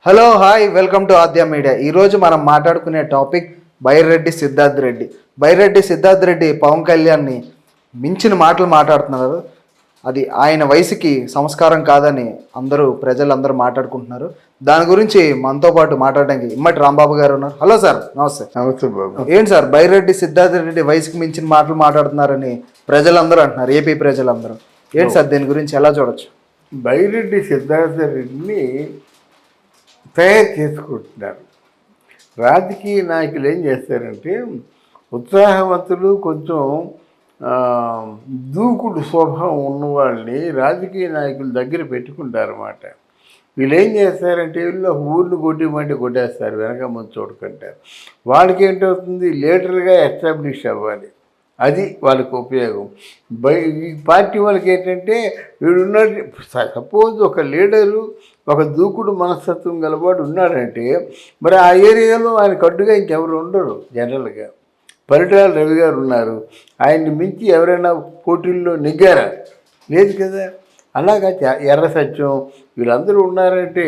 Hello hi welcome to Aadya media. ఈరోజు మనం మాట్లాడుకునే టాపిక్ బైరెడ్డి సిద్ధార్థ్ రెడ్డి. బైరెడ్డి సిద్ధార్థ్ రెడ్డి పవన్ కళ్యాణ్ని మించిన మాటలు మాట్లాడుతున్నారు. అది ఆయన వయసుకి సంస్కారం కాదని ప్రజలందరూ మాట్లాడుకుంటున్నారు. దాని గురించి మనతో పాటు మాట్లాడడానికి ఇమ్మటి రాంబాబు గారు ఉన్నారు. హలో సార్, నమస్తే. నమస్తే బాబు. ఏంటి సార్ బైరెడ్డి సిద్ధార్థ్ రెడ్డి వయసుకి మించిన మాటలు మాట్లాడుతున్నారని ప్రజలందరూ అంటున్నారు, ఏపీ ప్రజలందరూ. ఏంటి సార్ దీని గురించి ఎలా చూడొచ్చు? బైరెడ్డి సిద్ధార్థ రెడ్డిని తయారు చేసుకుంటున్నారు. రాజకీయ నాయకులు ఏం చేస్తారంటే ఉత్సాహవంతులు, కొంచెం దూకుడు స్వభావం ఉన్నవాళ్ళని రాజకీయ నాయకుల దగ్గర పెట్టుకుంటారన్నమాట. వీళ్ళు ఏం చేస్తారంటే వీళ్ళు ఊరిని కొట్టిమంటే కొట్టేస్తారు, వెనక ముందు చూడకుంటారు. వాళ్ళకి ఏంటవుతుంది, లీడర్గా ఎస్టాబ్లిష్ అవ్వాలి, అది వాళ్ళకి ఉపయోగం. ఈ పార్టీ వాళ్ళకి ఏంటంటే వీడున్న సపోజ్ ఒక లీడరు, ఒక దూకుడు మనస్తత్వం గలవాడు ఉన్నాడంటే మరి ఆ ఏరియాలో ఆయనకు అడ్డుగా ఇంకెవరు ఉండరు. జనరల్గా పరిటాల రవి గారు ఉన్నారు, ఆయన్ని మించి ఎవరైనా పోటీల్లో నెగ్గారా? లేదు కదా. అలాగా ఎర్ర సత్యం వీళ్ళందరూ ఉన్నారంటే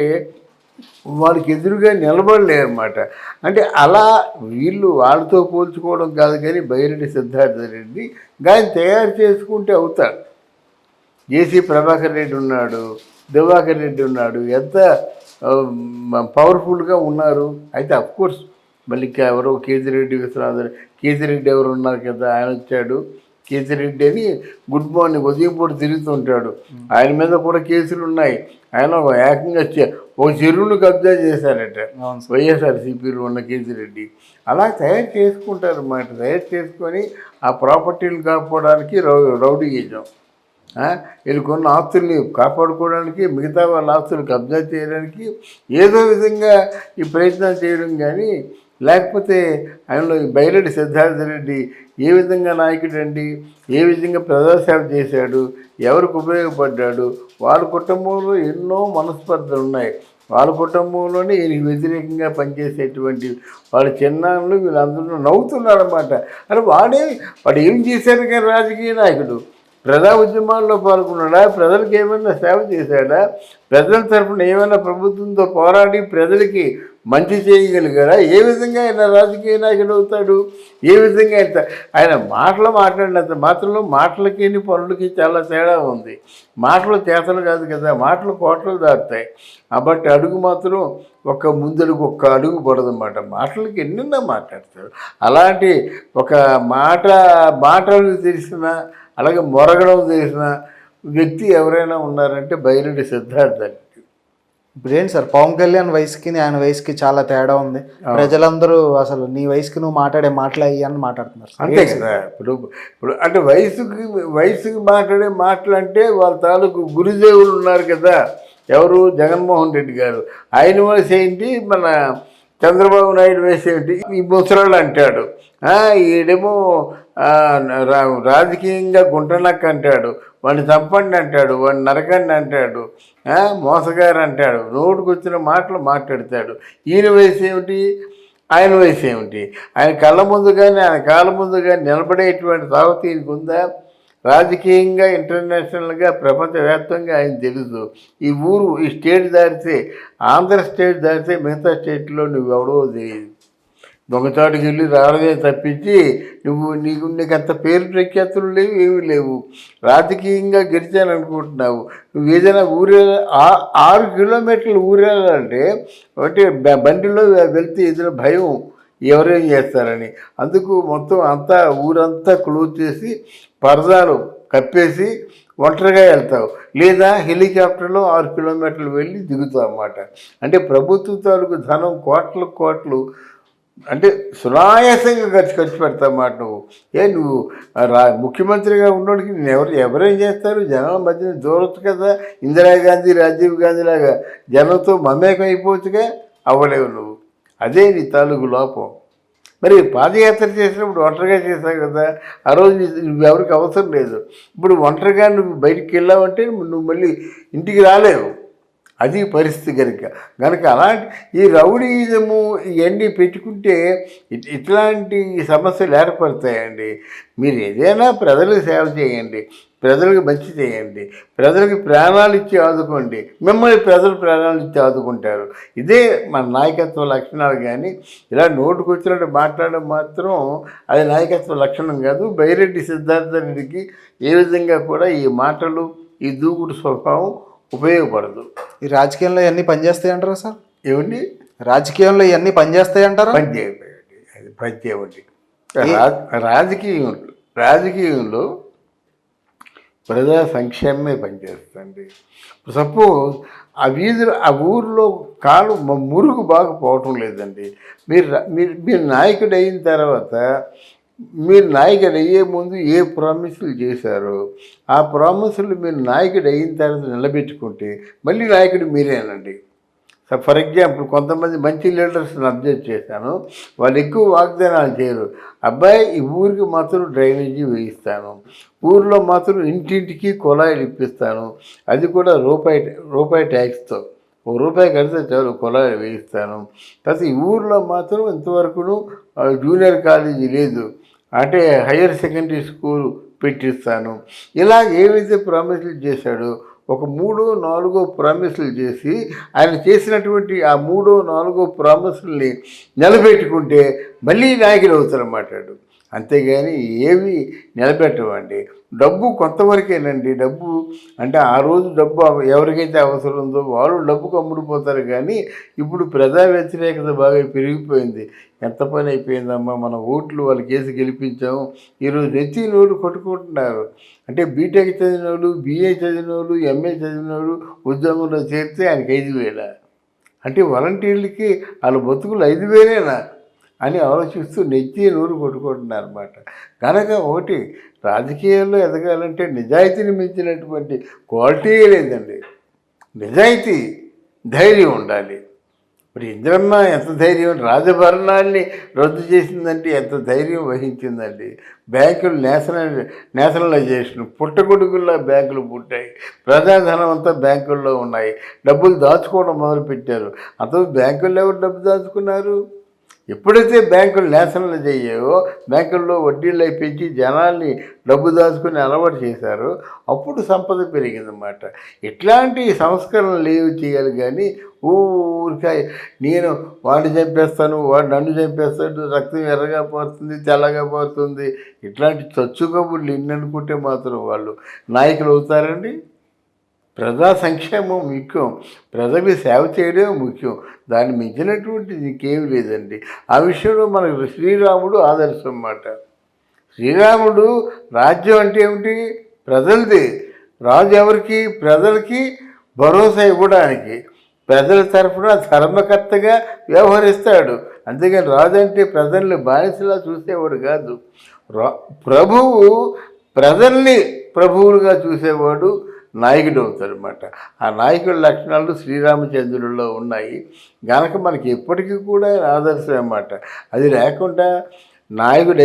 వాళ్ళకి ఎదురుగా నిలబడలేరన్నమాట. అంటే అలా వీళ్ళు వాళ్ళతో పోల్చుకోవడం కాదు, కానీ బైరెడ్డి సిద్ధార్థ రెడ్డి కానీ తయారు చేసుకుంటే అవుతాడు. జేసీ ప్రభాకర్ రెడ్డి ఉన్నాడు, దివాకర్ రెడ్డి ఉన్నాడు, ఎంత పవర్ఫుల్గా ఉన్నారు. అయితే అఫ్కోర్స్ మళ్ళీ ఎవరో కేతిరెడ్డి విశ్వనాథ్, కేతిరెడ్డి ఎవరు ఉన్నారు కదా, ఆయన వచ్చాడు. కేతిరెడ్డి అని గుడ్ మార్నింగ్ ఉదయం పూట తిరుగుతుంటాడు, ఆయన మీద కూడా కేసులు ఉన్నాయి. ఆయన ఏకంగా ఒక చెరువును కబ్జా చేశారట వైఎస్ఆర్సీపీలో ఉన్న కేతిరెడ్డి. అలా తయారు చేసుకుంటారు అన్నమాట. తయారు చేసుకొని ఆ ప్రాపర్టీలు కాపాడడానికి రౌడీయిజం, వీళ్ళు కొన్న ఆస్తుల్ని కాపాడుకోవడానికి, మిగతా వాళ్ళ ఆస్తులు కబ్జా చేయడానికి ఏదో విధంగా ఈ ప్రయత్నం చేయడం. కానీ లేకపోతే ఆయనలో బైరెడ్డి సిద్ధార్థ రెడ్డి ఏ విధంగా నాయకుడు అండి, ఏ విధంగా ప్రజాసేవ చేశాడు, ఎవరికి ఉపయోగపడ్డాడు, వాళ్ళ కుటుంబంలో ఎన్నో మనస్పర్ధలు ఉన్నాయి. వాళ్ళ కుటుంబంలోనే ఈయనకి వ్యతిరేకంగా పనిచేసేటువంటి వాళ్ళ చిన్నాన్నలు వీళ్ళందరూ నవ్వుతున్నారు అన్నమాట. అరే వాడు ఏం చేశాడు కానీ రాజకీయ నాయకుడు ప్రజా ఉద్యమాల్లో పాల్గొన్నాడా, ప్రజలకు ఏమైనా సేవ చేశాడా, ప్రజల తరఫున ఏమైనా ప్రభుత్వంతో పోరాడి ప్రజలకి మంచి చేయగలిగాడా? ఏ విధంగా ఆయన రాజకీయ నాయకుడు అవుతాడు? ఏ విధంగా ఆయన మాట్లాడినంత మాత్రంలో మాటలకి పనులకి చాలా తేడా ఉంది. మాటలు చేతలు కాదు కదా, మాటలు కోటలు దాటుతాయి. కాబట్టి అడుగు మాత్రం ముందడుగు ఒక్క అడుగు పడదన్నమాట. మాటలకి ఎన్నెన్నో మాట్లాడతాడు. అలాంటి ఒక మాటలు తెలిసిన, అలాగే మొరగడం తెలిసిన వ్యక్తి ఎవరైనా ఉన్నారంటే బైరెడ్డి సిద్ధార్థ రెడ్డి. ఇప్పుడు ఏంటి సార్ పవన్ కళ్యాణ్ వయసుకి ఆయన వయసుకి చాలా తేడా ఉంది. ప్రజలందరూ అసలు నీ వయసుకి నువ్వు మాట్లాడే మాటలు అయ్యాన్ని మాట్లాడుతున్నారు. అంతే కదా. ఇప్పుడు అంటే వయసుకి మాట్లాడే మాటలు అంటే వాళ్ళ తాలూకు గురుదేవులు ఉన్నారు కదా. ఎవరు? జగన్మోహన్ రెడ్డి గారు. ఆయన వయసు ఏంటి, మన చంద్రబాబు నాయుడు వయసు ఏంటి, ఈ ముసలాళ్ళు అంటాడు. ఈడేమో రాజకీయంగా గుంటనక్క అంటాడు, వాడిని చంపండి అంటాడు, వాడిని నరకండి అంటాడు, మోసగారు అంటాడు, నోటికి వచ్చిన మాటలు మాట్లాడతాడు. ఈయన వయసు ఏమిటి, ఆయన వయసు ఏమిటి? ఆయన కళ్ళ ముందు కానీ ఆయన కాళ్ళ ముందు కానీ నిలబడేటువంటి సాగుతీ ఈయనకు ఉందా? రాజకీయంగా ఇంటర్నేషనల్గా ప్రపంచవ్యాప్తంగా ఆయన తెలుసు. ఈ స్టేట్ దాటితే, ఆంధ్ర స్టేట్ దాటితే మిగతా స్టేట్లో నువ్వెవడో తెలియదు. దొంగచాటుకి వెళ్ళి రావడమే తప్పించి నీకు అంత పేరు ప్రఖ్యాతులు లేవు, ఏమీ లేవు. రాజకీయంగా గెలిచాననుకుంటున్నావు. నువ్వు ఏదైనా 6 కిలోమీటర్లు ఊరేళ్ళాలంటే ఒకటి బండిలో వెళ్తే ఏదైనా భయం, ఎవరేం చేస్తారని. అందుకు మొత్తం ఊరంతా క్లోజ్ చేసి పరదాలు కప్పేసి ఒంటరిగా వెళ్తావు, లేదా హెలికాప్టర్లో 6 కిలోమీటర్లు వెళ్ళి దిగుతావు అన్నమాట. అంటే ప్రభుత్వ తాలూకు ధనం కోట్లు అంటే సునాయాసంగా ఖర్చు పెడతామాట. నువ్వు ముఖ్యమంత్రిగా ఉన్నోడికి ఎవరేం చేస్తారు? జనాల మధ్యన దూరొచ్చు కదా. ఇందిరాగాంధీ, రాజీవ్ గాంధీ లాగా జనంతో మమేకం అయిపోవచ్చుగా, అవ్వలేవు నువ్వు. అదే నీ తాలూకు లోపం. మరి పాదయాత్ర చేసినప్పుడు ఒంటరిగా చేశావు కదా, ఆ రోజు నువ్వెవరికి అవసరం లేదు. ఇప్పుడు ఒంటరిగా నువ్వు బయటికి వెళ్ళావంటే నువ్వు మళ్ళీ ఇంటికి రాలేవు. అది పరిస్థితి కనుక అలాంటి ఈ రౌడీయిజము ఇవన్నీ పెట్టుకుంటే ఇట్లాంటి సమస్యలు ఏర్పడతాయండి. మీరు ఏదైనా ప్రజలకు సేవ చేయండి, ప్రజలకు మంచి చేయండి, ప్రజలకు ప్రాణాలు ఇచ్చి ఆదుకోండి, మిమ్మల్ని ప్రజలు ప్రాణాలు ఇచ్చి ఆదుకుంటారు. ఇదే మన నాయకత్వ లక్షణాలు. కానీ ఇలా నోటుకొచ్చినట్టు మాట్లాడడం మాత్రం అది నాయకత్వ లక్షణం కాదు. బైరెడ్డి సిద్ధార్థ రెడ్డికి ఏ విధంగా కూడా ఈ మాటలు, ఈ దూకుడు స్వభావం ఉపయోగపడదు. ఈ రాజకీయంలో ఇవన్నీ పనిచేస్తాయంటారా సార్? ఏమండి, రాజకీయంలో ఇవన్నీ పనిచేస్తాయంటారా? పనిచేయండి, అది పనిచేయండి. రాజకీయంలో ప్రజా సంక్షేమమే పనిచేస్తుంది. సపోజ్ ఆ ఊరిలో మురుగు బాగా పోవటం లేదండి. మీరు నాయకుడు అయిన తర్వాత, మీరు నాయకుడు అయ్యే ముందు ఏ ప్రామిసులు చేశారో ఆ ప్రామిసులు మీరు నాయకుడు అయిన తర్వాత నిలబెట్టుకుంటే మళ్ళీ నాయకుడు మీరేనండి. ఫర్ ఎగ్జాంపుల్, కొంతమంది మంచి లీడర్స్ని అబ్జర్వ్ చేశాను. వాళ్ళు ఎక్కువ వాగ్దానాలు చేయరు. అబ్బాయి ఈ ఊరికి మాత్రం డ్రైనేజీ వేయిస్తాను, ఊరిలో మాత్రం ఇంటింటికి కుళాయిలు ఇప్పిస్తాను, అది కూడా రూపాయి ట్యాక్స్తో, ₹1 కడితే చాలు కుళాయిలు వేయిస్తాను. తర్వాత ఈ ఊరిలో మాత్రం ఇంతవరకును జూనియర్ కాలేజీ లేదు, అంటే హయ్యర్ సెకండరీ స్కూల్ పెట్టిస్తాను. ఇలా ఏవైతే ప్రామిసులు చేశాడో ఒక 3-4 ప్రామిసులు చేసి ఆయన చేసినటువంటి ఆ 3-4 ప్రామిసుల్ని నిలబెట్టుకుంటే మళ్ళీ నాయకుడు అవుతారన్నమాట. అంతేగాని ఏవి నిలబెట్టవండి. డబ్బు కొంతవరకేనండి. డబ్బు అంటే ఆ రోజు డబ్బు ఎవరికైతే అవసరం ఉందో వాళ్ళు డబ్బుకు అమ్ముడిపోతారు. కానీ ఇప్పుడు ప్రజా వ్యతిరేకత బాగా పెరిగిపోయింది. ఎంత పని అయిపోయిందమ్మా, మన ఓట్లు వాళ్ళ కేసు గెలిపించాము, ఈరోజు నెత్తి నోళ్ళు కొట్టుకుంటున్నారు. అంటే బీటెక్ చదివిన వాళ్ళు, BA చదివిన వాళ్ళు, MA చదివిన వాళ్ళు ఉద్యోగంలో చేరితే ఆయనకి 5,000, అంటే వాలంటీర్లకి వాళ్ళ బతుకులు 5,000 అని ఆలోచిస్తూ నెత్తి నోరు కొట్టుకుంటున్నారు అన్నమాట. కనుక ఒకటి, రాజకీయాల్లో ఎదగాలంటే నిజాయితీని మించినటువంటి క్వాలిటీయే లేదండి. నిజాయితీ, ధైర్యం ఉండాలి. మరి ఇందిరమ్మ ఎంత ధైర్యం, రాజభరణాన్ని రద్దు చేసిందంటే ఎంత ధైర్యం వహించిందండి. బ్యాంకులు నేషనలైజేషన్, పుట్టగొడుగుల్లో బ్యాంకులు పుట్టాయి, ప్రజాధనం అంతా బ్యాంకుల్లో ఉన్నాయి, డబ్బులు దాచుకోవడం మొదలుపెట్టారు. అంత బ్యాంకుల్లో ఎవరు డబ్బు దాచుకున్నారు? ఎప్పుడైతే బ్యాంకులు నేషనలైజ్ అయ్యాయో, బ్యాంకుల్లో వడ్డీలు పెంచి జనాల్ని డబ్బు దాచుకుని అలవాటు చేశారో అప్పుడు సంపద పెరిగిందన్నమాట. ఇట్లాంటి సంస్కరణలు ఏవి చేయాలి. కానీ ఊరికే నేను వాడిని చంపేస్తాను, వాడు నన్ను చంపేస్తాడు, రక్తం ఎర్రగా పోతుంది, తెల్లగా పోతుంది, ఇట్లాంటి చచ్చు కబుర్లు ఎన్ని అనుకుంటే మాత్రం వాళ్ళు నాయకులు అవుతారండి. ప్రజా సంక్షేమం ముఖ్యం, ప్రజలకు సేవ చేయడమే ముఖ్యం. దాన్ని మించినటువంటి ఇంకేమీ లేదండి. ఆ విషయంలో మనకు శ్రీరాముడు ఆదర్శం అన్నమాట. శ్రీరాముడు రాజ్యం అంటే ఏమిటి? ప్రజలది. రాజు ఎవరికి? ప్రజలకి భరోసా ఇవ్వడానికి, ప్రజల తరఫున ధర్మకర్తగా వ్యవహరిస్తాడు. అంతేగాని రాజు అంటే ప్రజల్ని బానిసలా చూసేవాడు కాదు. ప్రభువు ప్రజల్ని ప్రభువులుగా చూసేవాడు నాయకుడు అవుతాడనమాట. ఆ నాయకుడి లక్షణాలు శ్రీరామచంద్రుల్లో ఉన్నాయి కనుక మనకి ఎప్పటికీ కూడా ఆదర్శం అన్నమాట. అది లేకుండా నాయకుడు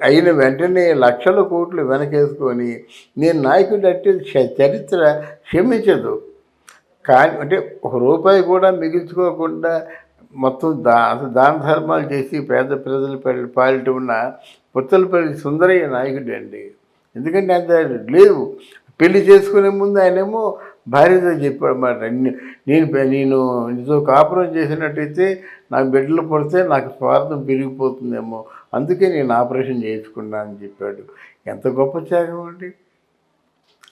అయిన వెంటనే లక్షల కోట్లు వెనకేసుకొని నేను నాయకుడు అంటే చరిత్ర క్షమించదు. కానీ అంటే ₹1 కూడా మిగిల్చుకోకుండా మొత్తం దాన ధర్మాలు చేసి పేద ప్రజల పాలిట ఉన్న పుత్తలపల్లి సుందరయ్య నాయకుడు అండి. ఎందుకంటే అంత లేవు. పెళ్లి చేసుకునే ముందు ఆయనేమో భార్యతో చెప్పాడు అన్నమాట, నేను నీతో కాపురం చేసినట్టయితే నాకు బిడ్డలు పడితే నాకు స్వార్థం పెరిగిపోతుందేమో, అందుకే నేను ఆపరేషన్ చేయించుకున్నాను అని చెప్పాడు. ఎంత గొప్ప త్యాగం అండి.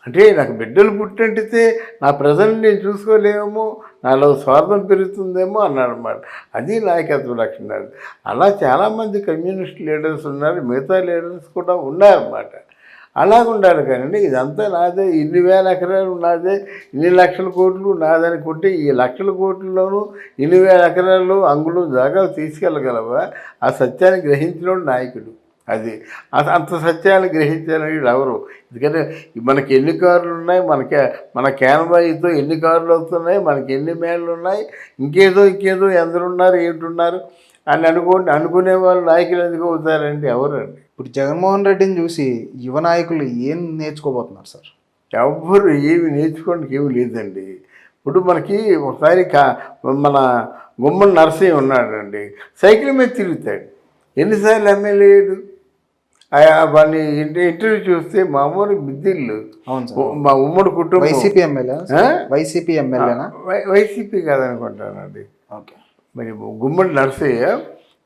అంటే నాకు బిడ్డలు పుట్టినట్టయితే నా ప్రజల్ని నేను చూసుకోలేమో, నాలో స్వార్థం పెరుగుతుందేమో అన్నాడు అన్నమాట. అది నాయకత్వ లక్షణాలు. అలా చాలామంది కమ్యూనిస్ట్ లీడర్స్ ఉన్నారు, మిగతా లీడర్స్ కూడా ఉన్నారన్నమాట. అలాగుండాలి. కానీ ఇదంతా నాదే, ఇన్ని వేల ఎకరాలు నాదే, ఇన్ని లక్షల కోట్లు నాదనుకుంటే ఈ లక్షల కోట్లలోనూ ఇన్ని వేల ఎకరాల్లో అంగుళం జాగా తీసుకెళ్ళగలవా? ఆ సత్యాన్ని గ్రహించిన నాయకుడు. అది అంత సత్యాన్ని గ్రహించాలని ఎవరు? ఎందుకంటే మనకి ఎన్ని కార్లు ఉన్నాయి, మన క్యాన్వాయితో ఎన్ని కార్లు అవుతున్నాయి, మనకి ఎన్ని మేళ్ళు ఉన్నాయి, ఇంకేదో ఎందరున్నారు ఏంటున్నారు అని అనుకునే వాళ్ళు నాయకులు ఎందుకు అవుతారండి? ఎవరండి? ఇప్పుడు జగన్మోహన్ రెడ్డిని చూసి యువ నాయకులు ఏం నేర్చుకోబోతున్నారు సార్? ఎవ్వరు ఏమి నేర్చుకోవడానికి ఏమి లేదండి. ఇప్పుడు మనకి ఒకసారి మన గుమ్మడి నరసింహ ఉన్నాడండి, సైకిల్ మీద తిరుగుతాడు. ఎన్నిసార్లు ఎమ్మెల్యే అయ్యాడు? వాడిని ఇంటర్వ్యూ చూస్తే మామూలు మిద్దిళ్ళు. అవును సార్. మా ఉమ్మడి కుటుంబం వైసీపీ ఎమ్మెల్యే, వైసీపీ ఎమ్మెల్యేనా? వైసీపీ కాదనుకుంటానండి. ఓకే. మరి గుమ్మడి నరసయ్య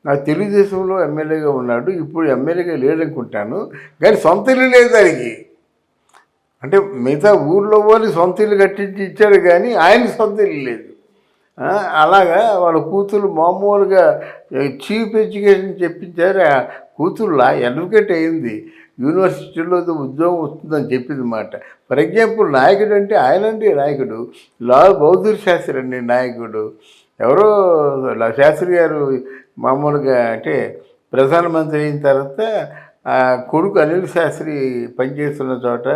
నాకు తెలుగుదేశంలో ఎమ్మెల్యేగా ఉన్నాడు, ఇప్పుడు ఎమ్మెల్యేగా లేడనుకుంటాను, కానీ సొంత ఇల్లు లేదు దానికి. అంటే మిగతా ఊర్లో వాళ్ళు సొంత ఇల్లు కట్టించి ఇచ్చాడు, కానీ ఆయనకి సొంత ఇల్లు లేదు. అలాగా వాళ్ళ కూతురు మామూలుగా చీఫ్ ఎడ్యుకేషన్ చెప్పించారు. ఆ కూతురులా అడ్వకేట్ అయింది, యూనివర్సిటీలో ఉద్యోగం వస్తుందని చెప్పింది మాట. ఫర్ ఎగ్జాంపుల్, నాయకుడు అంటే ఆయనండి నాయకుడు, లాల్ బహదూర్ శాస్త్రి అండి నాయకుడు. ఎవరో శాస్త్రి గారు మామూలుగా అంటే ప్రధానమంత్రి అయిన తర్వాత కొడుకు అనిల్ శాస్త్రి పనిచేస్తున్న చోట,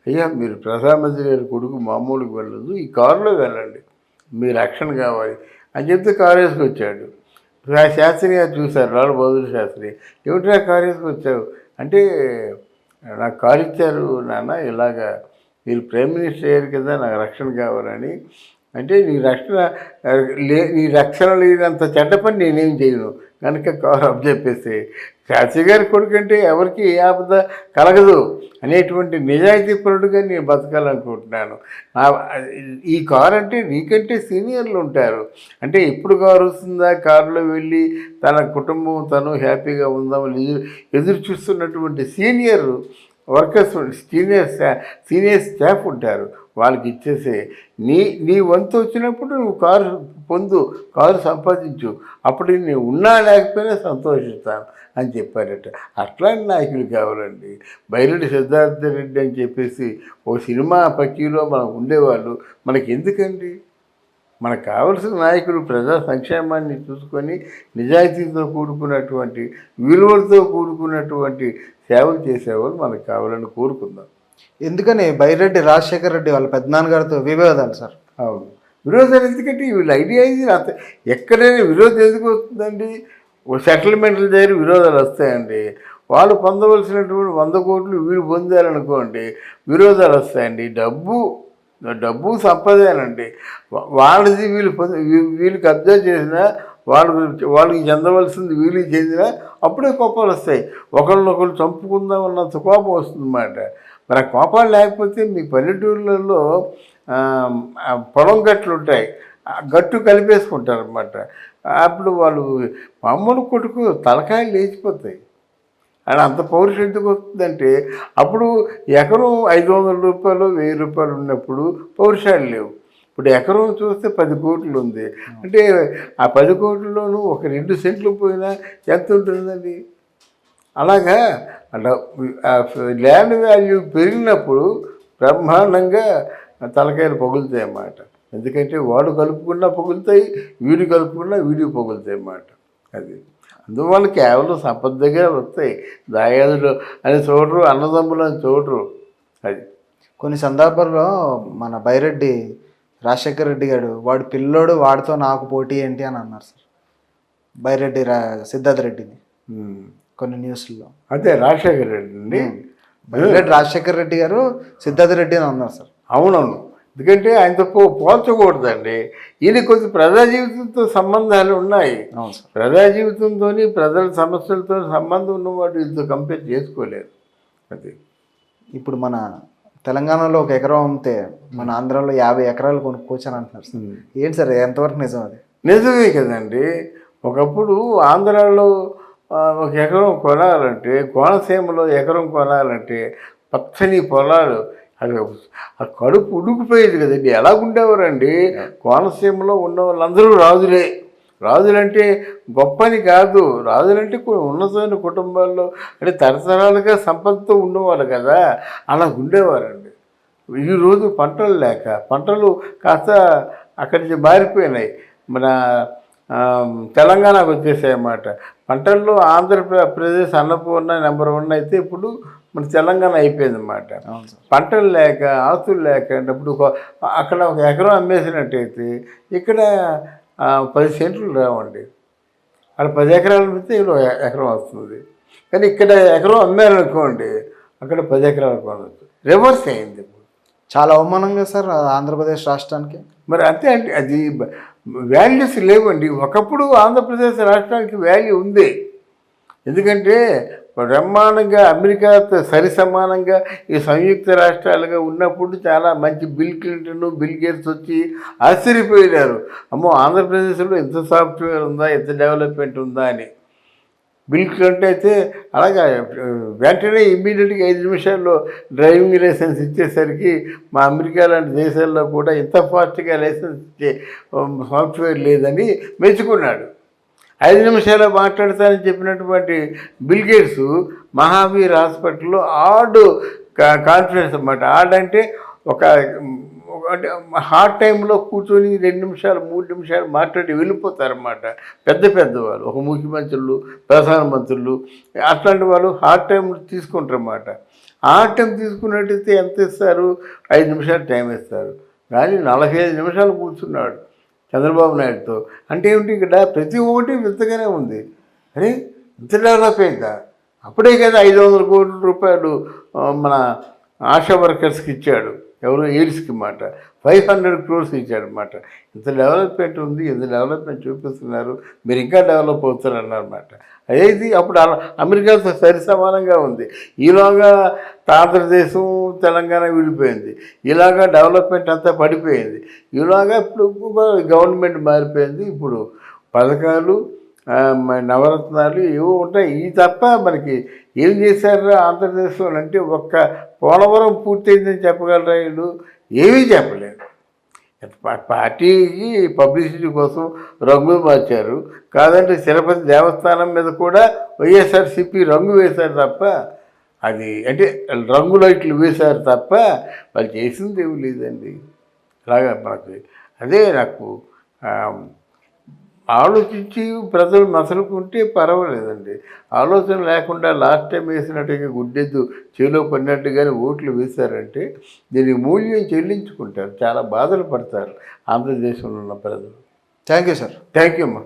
అయ్యా మీరు ప్రధానమంత్రి గారి కొడుకు మామూలుగా వెళ్ళదు, ఈ కారులో వెళ్ళండి, మీ రక్షణ కావాలి అని చెప్తే కారు వేసుకొచ్చాడు. శాస్త్రి గారు చూశారు, లాల్ బహదూర్ శాస్త్రి, ఏమిటా కారు వేసుకొచ్చావు అంటే, నాకు కారు ఇచ్చారు నాన్న, ఇలాగా మీరు ప్రైమ్ మినిస్టర్ అయ్యారు కదా, నాకు రక్షణ కావాలని. అంటే నీ రక్షణ లేనంత చెడ్డ పని నేనేం చేయను కనుక కారు అప్ చెప్పేసి, శాస్త్రి గారి కొడుకంటే ఎవరికి ఏ ఆపద కలగదు అనేటువంటి నిజాయితీపరుడుగా నేను బతకాలనుకుంటున్నాను. ఈ కారు అంటే నీకంటే సీనియర్లు ఉంటారు, అంటే ఎప్పుడు కారు వస్తుందా, కారులో వెళ్ళి తన కుటుంబం తను హ్యాపీగా ఉందామని ఎదురు చూస్తున్నటువంటి సీనియర్ వర్కర్స్, సీనియర్ స్టాఫ్ ఉంటారు, వాళ్ళకి ఇచ్చేసే నీ వంతు వచ్చినప్పుడు నువ్వు కారు పొందు, కారు సంపాదించు, అప్పుడు నేను ఉన్నా లేకపోయినా సంతోషిస్తాను అని చెప్పారట. అట్లాంటి నాయకులు కావాలండి. బైరెడ్డి సిద్ధార్థ రెడ్డి అని చెప్పేసి ఓ సినిమా పక్కీలో మనకు ఉండేవాళ్ళు మనకి ఎందుకండి? మనకు కావలసిన నాయకులు ప్రజా సంక్షేమాన్ని చూసుకొని నిజాయితీతో కూడుకున్నటువంటి విలువలతో కూడుకున్నటువంటి సేవలు చేసేవాళ్ళు మనకు కావాలని కోరుకుందాం. ఎందుకని బైరెడ్డి రాజశేఖర రెడ్డి వాళ్ళ పెద్దనాన్నగారితో విభేదాలు సార్? అవును, విరోధాలు ఎందుకంటే వీళ్ళ ఐడియా ఇది. ఎక్కడైనా విరోధం ఎందుకు వస్తుందండి? సెటిల్మెంట్ల దగ్గర విరోధాలు వస్తాయండి. వాళ్ళు పొందవలసినటువంటి 100 కోట్లు వీళ్ళు పొందారనుకోండి, విరోధాలు వస్తాయండి. డబ్బు సంపదేనండి, వాళ్ళది వీళ్ళు కబ్జా చేసినా, వాళ్ళకి చెందవలసింది వీళ్ళకి చెందినా అప్పుడే కోపాలు వస్తాయి. ఒకళ్ళనొకళ్ళు చంపుకుందాం అన్నంత కోపం వస్తుందన్నమాట. మరి ఆ కోపాలు లేకపోతే మీ పల్లెటూళ్ళల్లో పొలం గట్లు ఉంటాయి, గట్టు కలిపేసుకుంటారు అన్నమాట. అప్పుడు వాళ్ళు మామూలు కొడుకు తలకాయలు లేచిపోతాయి. అని అంత పౌరుషం ఎందుకు వస్తుందంటే, అప్పుడు ఎకరం 500 రూపాయలు 1000 రూపాయలు ఉన్నప్పుడు పౌరుషాలు లేవు. ఇప్పుడు ఎకరం చూస్తే 10 కోట్లు ఉంది అంటే, ఆ 10 కోట్లలోనూ ఒక 2 సెంట్లు పోయినా ఎంత ఉంటుందండి? అలాగా అలా ల్యాండ్ వాల్యూ పెరిగినప్పుడు బ్రహ్మాండంగా తలకాయలు పగులుతాయి అన్నమాట. ఎందుకంటే వాడు కలుపుకున్నా పగులుతాయి, వీడు కలుపుకున్నా వీడికి పగులుతాయి అన్నమాట. అది అందువల్ల కేవలం సంపద దగ్గర వస్తాయి, దాయాదులు అని చూడరు, అన్నదమ్ములు అని చూడరు. అది కొన్ని సందర్భాల్లో మన బైరెడ్డి రాజశేఖర రెడ్డి గారు, వాడు పిల్లోడు వాడితో నాకు పోటీ ఏంటి అని అన్నారు సార్, బైరెడ్డి సిద్ధార్థ రెడ్డిని కొన్ని న్యూస్లో. అదే రాజశేఖర రెడ్డి అండి, బైరెడ్డి రాజశేఖర రెడ్డి గారు సిద్ధార్థ రెడ్డి అని అన్నారు సార్. అవునవును, ఎందుకంటే ఆయనతో పోల్చకూడదండి. ఈయన కొంచెం ప్రజా జీవితంతో సంబంధాలు ఉన్నాయి. ప్రజా జీవితంతో ప్రజల సమస్యలతో సంబంధం ఉన్నవాడు వీళ్ళతో కంపేర్ చేసుకోలేరు. అది ఇప్పుడు మన తెలంగాణలో 1 ఎకరం అమ్మితే మన ఆంధ్రాలో 50 ఎకరాలు కొనుక్కోవచ్చు అని అంటున్నారు సార్. ఏంటి సార్, ఎంతవరకు నిజం అది? నిజమే కదండి. ఒకప్పుడు ఆంధ్రాలో 1 ఎకరం కొనాలంటే, కోనసీమలో ఎకరం కొనాలంటే పచ్చని పొలాలు, అది ఆ కడుపు ఉడికిపోయేది కదండి. ఎలాగుండేవారండి? కోనసీమలో ఉన్న వాళ్ళందరూ రాజులే. రాజులంటే గొప్పని కాదు, రాజులంటే ఉన్నతమైన కుటుంబాల్లో అంటే తరతరాలుగా సంపదతో ఉండేవాళ్ళు కదా, అలా ఉండేవారండి. ఈరోజు పంటలు లేక పంటలు కాస్త అక్కడి నుంచి మారిపోయినాయి, మన తెలంగాణకు వచ్చేసాయి అన్నమాట. పంటల్లో ఆంధ్రప్రదేశ్ అన్నపూర్ణ నెంబర్ 1 అయితే ఇప్పుడు మన తెలంగాణ అయిపోయిందన్నమాట. పంటలు లేక ఆస్తులు లేక అప్పుడు అక్కడ 1 ఎకరం అమ్మేసినట్టయితే ఇక్కడ 10 సెంట్లు రావండి. అక్కడ 10 ఎకరాలు అమ్మితే ఇక్కడ 1 ఎకరం వస్తుంది. కానీ ఇక్కడ ఎకరం అమ్మారనుకోండి, అక్కడ 10 ఎకరాలు కొనవచ్చు. రివర్స్ అయింది ఇప్పుడు. చాలా అవమానంగా సార్ ఆంధ్రప్రదేశ్ రాష్ట్రానికి. మరి అంతే అంటే అది వాల్యూస్ లేవండి. ఒకప్పుడు ఆంధ్రప్రదేశ్ రాష్ట్రానికి వాల్యూ ఉంది. ఎందుకంటే బ్రహ్మాండంగా అమెరికాతో సరి సమానంగా ఈ సంయుక్త రాష్ట్రాలుగా ఉన్నప్పుడు చాలా మంచి బిల్ క్లింటన్, బిల్ గేట్స్ వచ్చి ఆశ్చర్యపోయారు. అమ్మో, ఆంధ్రప్రదేశ్లో ఎంత సాఫ్ట్వేర్ ఉందా, ఎంత డెవలప్మెంట్ ఉందా అని. బిల్ క్లింటన్ అయితే అలాగా వెంటనే ఇమ్మీడియట్గా 5 నిమిషాల్లో డ్రైవింగ్ లైసెన్స్ ఇచ్చేసరికి మా అమెరికా లాంటి దేశాల్లో కూడా ఇంత ఫాస్ట్గా లైసెన్స్ ఇచ్చే సాఫ్ట్వేర్ లేదని మెచ్చుకున్నాడు. 5 నిమిషాలు మాట్లాడతానని చెప్పినటువంటి బిల్ గేట్స్ మహావీర్ హాస్పిటల్లో కాన్ఫరెన్స్ అన్నమాట. అంటే ఒక అంటే హార్ట్ టైంలో కూర్చొని 2 నిమిషాలు 3 నిమిషాలు మాట్లాడి వెళ్ళిపోతారన్నమాట. పెద్దవాళ్ళు, ఒక ముఖ్యమంత్రులు, ప్రధానమంత్రులు అట్లాంటి వాళ్ళు హార్ట్ టైం తీసుకుంటారన్నమాట. హార్ట్ టైం తీసుకున్నట్టయితే ఎంత ఇస్తారు? 5 నిమిషాలు టైం ఇస్తారు. కానీ 45 నిమిషాలు కూర్చున్నాడు చంద్రబాబు నాయుడుతో. అంటే ఏమిటి, ఇక్కడ ప్రతి ఒక్కటి వింతగానే ఉంది. అరే ఇంత డెవలప్ అయిందా? అప్పుడే కదా 500 కోట్ల రూపాయలు మన ఆశా వర్కర్స్కి ఇచ్చాడు. ఎవరు? ఎయిడ్స్కి మాట 500 crores ఇచ్చాడనమాట. ఇంత డెవలప్మెంట్ ఉంది, ఇంత డెవలప్మెంట్ చూపిస్తున్నారు, మీరు ఇంకా డెవలప్ అవుతారన్నమాట. అదేది అప్పుడు అమెరికాతో సరి సమానంగా ఉంది. ఈలోగా ఆంధ్రదేశం తెలంగాణ విడిపోయింది. ఇలాగా డెవలప్మెంట్ అంతా పడిపోయింది. ఈలోగా ఇప్పుడు గవర్నమెంట్ మారిపోయింది. ఇప్పుడు పథకాలు, నవరత్నాలు ఏవో ఉంటాయి. ఇవి తప్ప మనకి ఏం చేశారు ఆంధ్రప్రదేశ్లో అంటే ఒక్క పోలవరం పూర్తయిందని చెప్పగలరా? వీళ్ళు ఏమీ చెప్పలేరు. పార్టీకి పబ్లిసిటీ కోసం రంగులు మార్చారు. కాదంటే తిరుపతి దేవస్థానం మీద కూడా వైఎస్ఆర్సీపీ రంగు వేశారు తప్ప, అది అంటే రంగు లైట్లు వేశారు తప్ప వాళ్ళు చేసింది ఏమి లేదండి. అలాగా మనకు అదే నాకు ఆలోచించి ప్రజలు మసలుకుంటే పర్వాలేదండి. ఆలోచన లేకుండా లాస్ట్ టైం వేసినట్టుగా గుడ్డెద్దు చేలో పడినట్టుగానే ఓట్లు వేశారంటే దీనికి మూల్యం చెల్లించుకుంటారు, చాలా బాధలు పడతారు ఆంధ్రదేశంలో ఉన్న ప్రజలు. Thank you sir. Thank you అమ్మా.